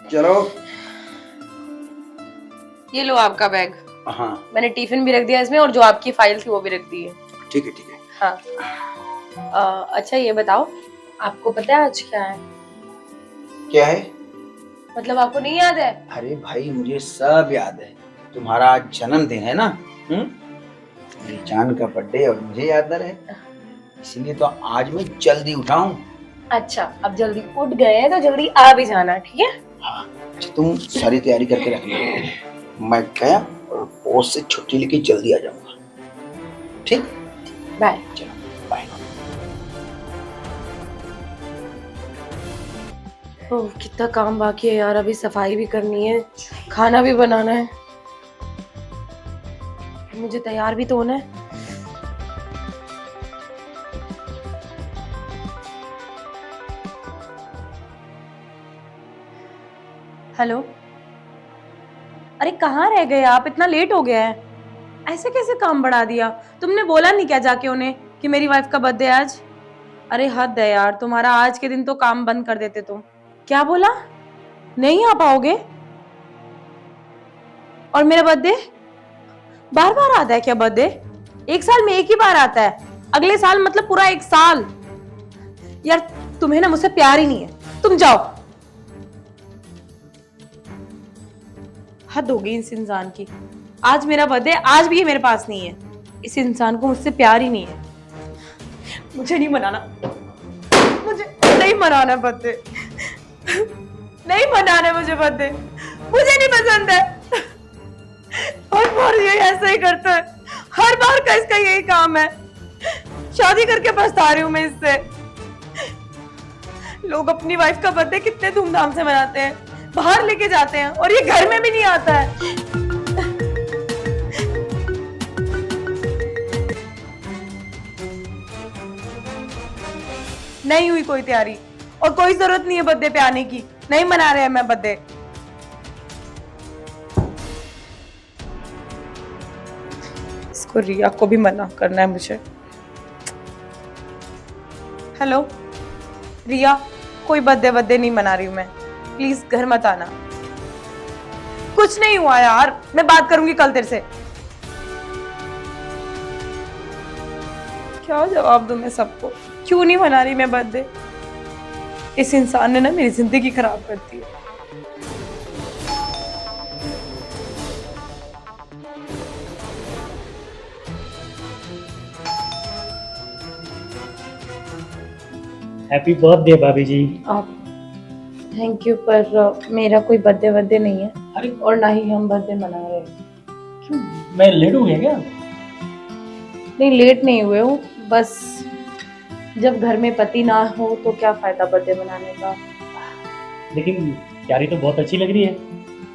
चलो। ये लो आपका बैग। हाँ मैंने टिफिन भी रख दिया इसमें और जो आपकी फाइल थी वो भी रख दी है। ठीक है ठीक है। हाँ। अच्छा ये बताओ, आपको पता है आज क्या है? क्या है? मतलब आपको नहीं याद है? अरे भाई मुझे सब याद है। तुम्हारा आज जन्मदिन है ना? मेरी जान का बर्थडे और मुझे याद न रहे, इसलिए तो आज मैं जल्दी उठाऊं। अच्छा, अब जल्दी उठ गए हैं तो जल्दी आ भी जाना, ठीक है? हाँ अच्छा, तुम सारी तैयारी करके रखना, मैं गया और बॉस से छुट्टी लेके जल्दी आ जाऊंगा। ठीक, बाय। चलो बाय। ओह, कितना काम बाकी है यार, अभी सफाई भी करनी है, खाना भी बनाना है, मुझे तैयार भी तो होना है। हेलो, अरे कहाँ रह गए आप? इतना लेट हो गया है, ऐसे कैसे काम बढ़ा दिया? तुमने बोला नहीं क्या जाके उन्हें कि मेरी वाइफ का बर्थडे आज? अरे हद है यार, तुम्हारा आज के दिन तो काम बंद कर देते तुम। क्या बोला? नहीं आ पाओगे? और मेरा बर्थडे बार बार आता है क्या? बर्थडे एक साल में एक ही बार आता है, अगले साल मतलब पूरा एक साल। यार तुम्हें ना मुझसे प्यार ही नहीं है, तुम जाओ। हद हो गई इस इंसान की, आज मेरा बर्थडे, आज भी ये मेरे पास नहीं है। इस इंसान को मुझसे प्यार ही नहीं है। मुझे नहीं मनाना, मुझे नहीं मनाना बर्थडे, नहीं मनाना है मुझे बर्थडे, मुझे नहीं पसंद है। हर बार ये ऐसा ही करता है, हर बार का इसका यही काम है। शादी करके पछता रही हूं मैं इससे। लोग अपनी वाइफ का बर्थडे कितने धूमधाम से मनाते हैं, बाहर लेके जाते हैं, और ये घर में भी नहीं आता है। नहीं हुई कोई तैयारी, और कोई जरूरत नहीं है बर्थडे पे आने की, नहीं मना रहे हैं मैं बर्थडे। इसको रिया को भी मना करना है मुझे। हेलो रिया, कोई बर्थडे नहीं मना रही हूं मैं, प्लीज घर मत आना। कुछ नहीं हुआ यार, मैं बात करूंगी कल तेरे से। क्या जवाब दूं मैं सबको? क्यों नहीं मना रही मैं बर्थडे? इस इंसान ने ना मेरी जिंदगी खराब कर दी है। हैप्पी बर्थडे भाभी जी। आप थैंक यू, पर मेरा कोई बर्थडे नहीं है। अरे और ना ही हम बर्थडे मना रहे हैं। क्यों, मैं लेट हो गया क्या? नहीं लेट नहीं हुए हूँ, बस जब घर में पति ना हो तो क्या फायदा बर्थडे मनाने का। लेकिन तैयारी तो बहुत अच्छी लग रही है।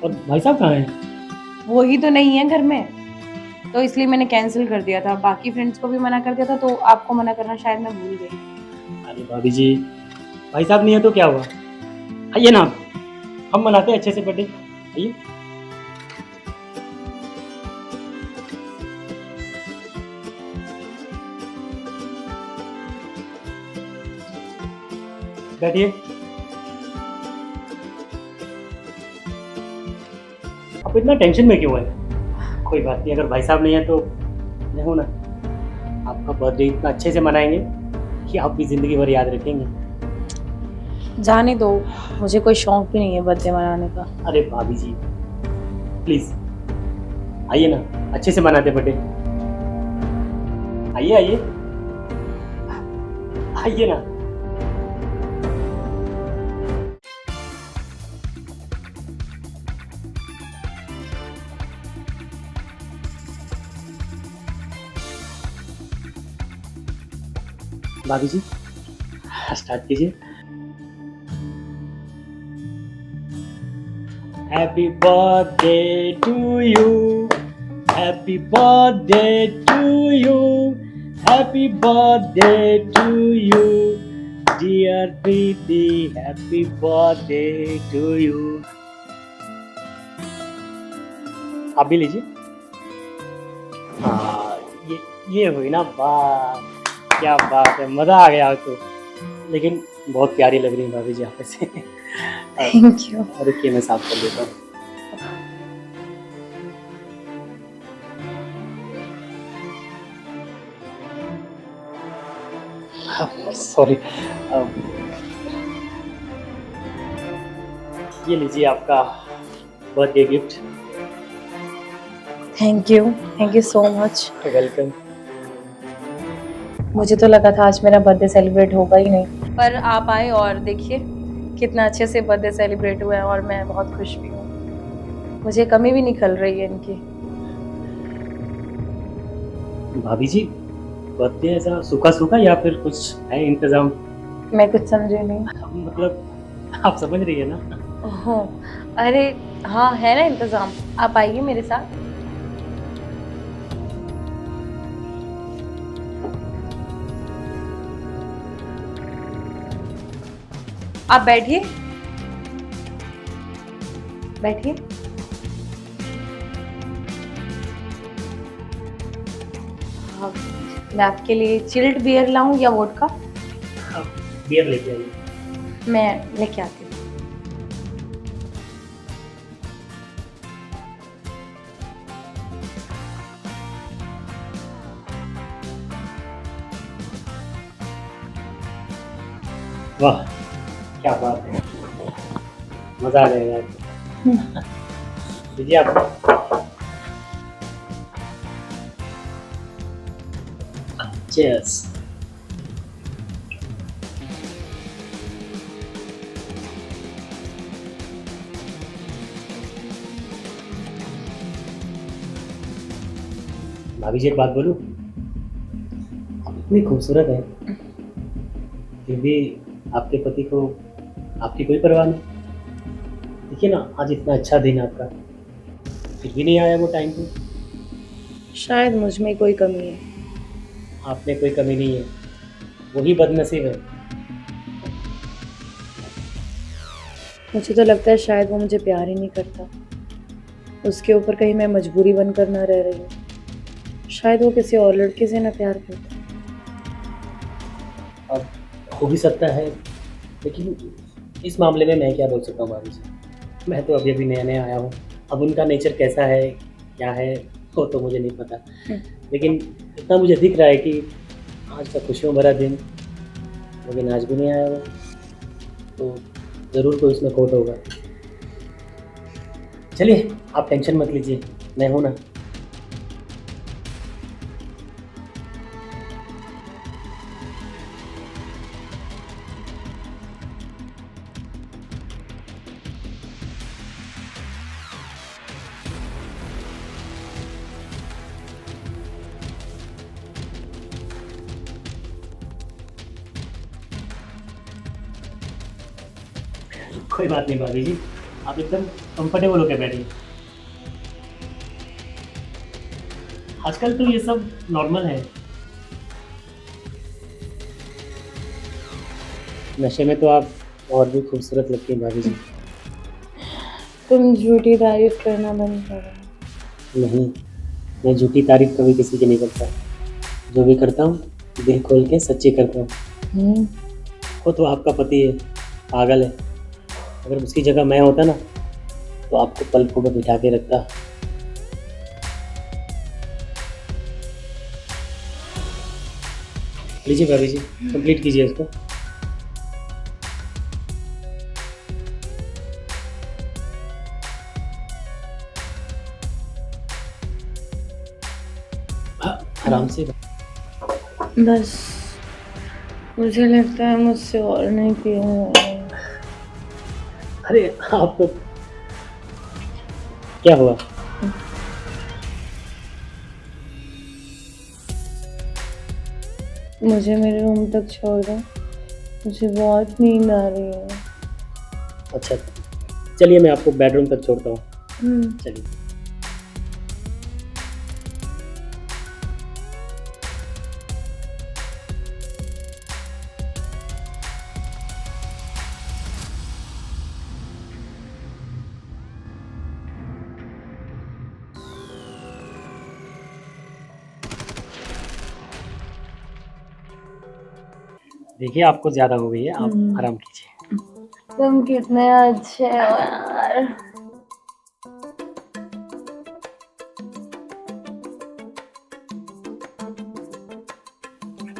और भाई साहब कहाँ हैं? वही तो नहीं है घर में, तो इसलिए मैंने कैंसिल कर दिया था। बाकी फ्रेंड्स को भी मना कर दिया था, तो आपको मना करना शायद मैं भूल गई। अरे भाभी जी, भाई साहब नहीं है तो क्या हुआ, आइए ना, हम मनाते हैं अच्छे से बर्थडे, आइए। बैठिए। आप इतना टेंशन में क्यों है? कोई बात नहीं, अगर भाई साहब नहीं है तो मैं हूं ना, आपका बर्थडे इतना अच्छे से मनाएंगे कि आप भी जिंदगी भर याद रखेंगे। जाने दो, मुझे कोई शौक भी नहीं है बर्थडे मनाने का। अरे भाभी जी प्लीज आइए ना, अच्छे से मनाते बर्थडे, आइए आइए आइए ना। भाभी जी स्टार्ट कीजिए। Happy birthday to you, happy birthday to you, happy birthday to you dear Preeti, happy birthday to you. आप भी लीजिए। हाँ ये हुई ना बात, क्या बात है, मज़ा आ गया आपको। लेकिन बहुत प्यारी लग रही है भाभी जी आप से। Thank you. रुकिए मैं साफ कर देता हूँ। सॉरी। ये लीजिए आपका birthday gift. Thank you so much. Welcome. मुझे तो लगा था आज मेरा बर्थडे सेलिब्रेट होगा ही नहीं, पर आप आए और देखिए कितना अच्छे से बर्थडे सेलिब्रेट हुआ है और मैं बहुत खुश भी हूँ। मुझे कमी भी निकल रही है इनकी। भाभी जी, बर्थडे ऐसा सूखा सूखा या फिर कुछ है इंतजाम? मैं कुछ समझी नहीं। मतलब आप समझ रही है ना? ओह, अरे हाँ है ना इंतजाम, आप आइए मेरे साथ। आप बैठिए बैठिए। हाँ, मैं आपके लिए चिल्ड बियर लाऊं या वोडका? बियर लेके आइए। मैं लेके आती हूँ। वाह क्या बात है, मजा आ जाएगा यार। लीजिए आप। चीयर्स। भाभी जी एक बात बोलूं, आप इतनी खूबसूरत है फिर भी आपके पति को आपकी कोई परवाह नहीं। देखिए ना, आज इतना अच्छा दिन आपका, फिर भी नहीं आया वो टाइम पे। शायद मुझ में कोई कमी है। आप में कोई कमी नहीं है, वही बदनसीब है। मुझे तो लगता है शायद वो मुझे प्यार ही नहीं करता। उसके ऊपर कहीं मैं मजबूरी बनकर ना रह रही हूँ। शायद वो किसी और लड़के से ना प्यार करता। अब हो भी सकता है, लेकिन इस मामले में मैं क्या बोल सकता हूँ भाभी जी। मैं तो अभी अभी नया नया आया हूँ, अब उनका नेचर कैसा है क्या है वो तो मुझे नहीं पता। लेकिन इतना मुझे दिख रहा है कि आज का खुशियों भरा दिन, लेकिन आज भी नहीं आया वो, तो ज़रूर कोई इसमें खोट होगा। चलिए आप टेंशन मत लीजिए, मैं हूँ ना। कोई बात नहीं भाभी जी, आप एकदम कंफर्टेबल होकर बैठिए। आजकल तो ये सब नॉर्मल है। नशे में तो आप और भी खूबसूरत लगती हैं भाभी जी। तुम झूठी तारीफ करना बंद करो। नहीं, मैं झूठी तारीफ कभी किसी की नहीं करता। जो भी करता हूँ दिल खोल के सच्ची करता हूँ। वो तो आपका पति है, पागल है। अगर उसकी जगह मैं होता ना तो आपको पलकों में बिठा के रखता। लीजिए भाभी जी, कंप्लीट कीजिए इसको। आराम से। बस मुझे लगता है मुझसे और नहीं पिया जाएगा। अरे आप तो क्या हुआ? मुझे मेरे रूम तक छोड़ दो, मुझे बहुत नींद आ रही है। अच्छा चलिए, मैं आपको बेडरूम तक छोड़ता हूँ। चलिए। देखिए आपको ज्यादा हो गई है, आप आराम कीजिए। तुम कितने अच्छे हो यार।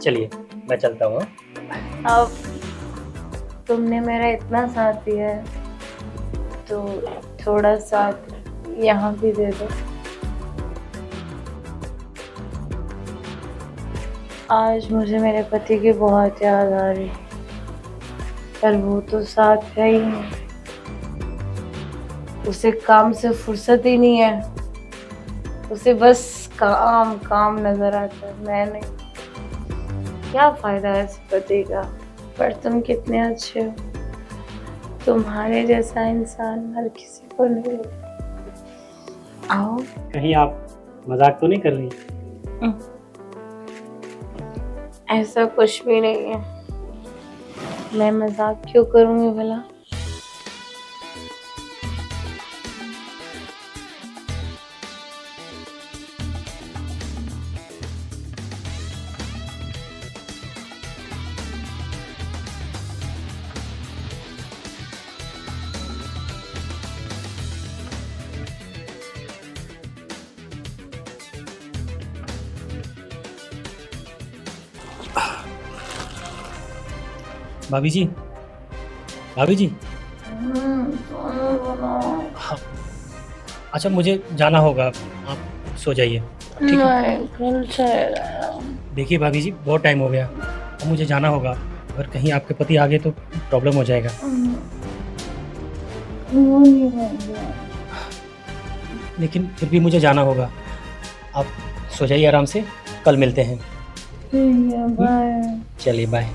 चलिए मैं चलता हूँ। अब तुमने मेरा इतना साथ दिया है तो थोड़ा साथ यहाँ भी दे दो। आज मुझे मेरे पति की बहुत याद आ रही, पर वो तो साथ है ही नहीं। उसे काम से फुर्सत ही नहीं है, उसे बस काम काम नजर आता है। मैं नहीं, क्या फायदा है इस पति का। पर तुम कितने अच्छे हो, तुम्हारे जैसा इंसान हर किसी को नहीं मिलता। आओ। कहीं आप मजाक तो नहीं कर रही? ऐसा कुछ भी नहीं है, मैं मजाक क्यों करूंगी भला। भाभी जी, भाभी जी। हाँ, अच्छा मुझे जाना होगा, आप सो जाइए। ठीक है? कल चलेगा। देखिए भाभी जी, बहुत टाइम हो गया, अब मुझे जाना होगा। अगर कहीं आपके पति आ गए तो प्रॉब्लम हो जाएगा। लेकिन फिर भी मुझे जाना होगा। आप सो जाइए आराम से, कल मिलते हैं। बाय। चलिए बाय।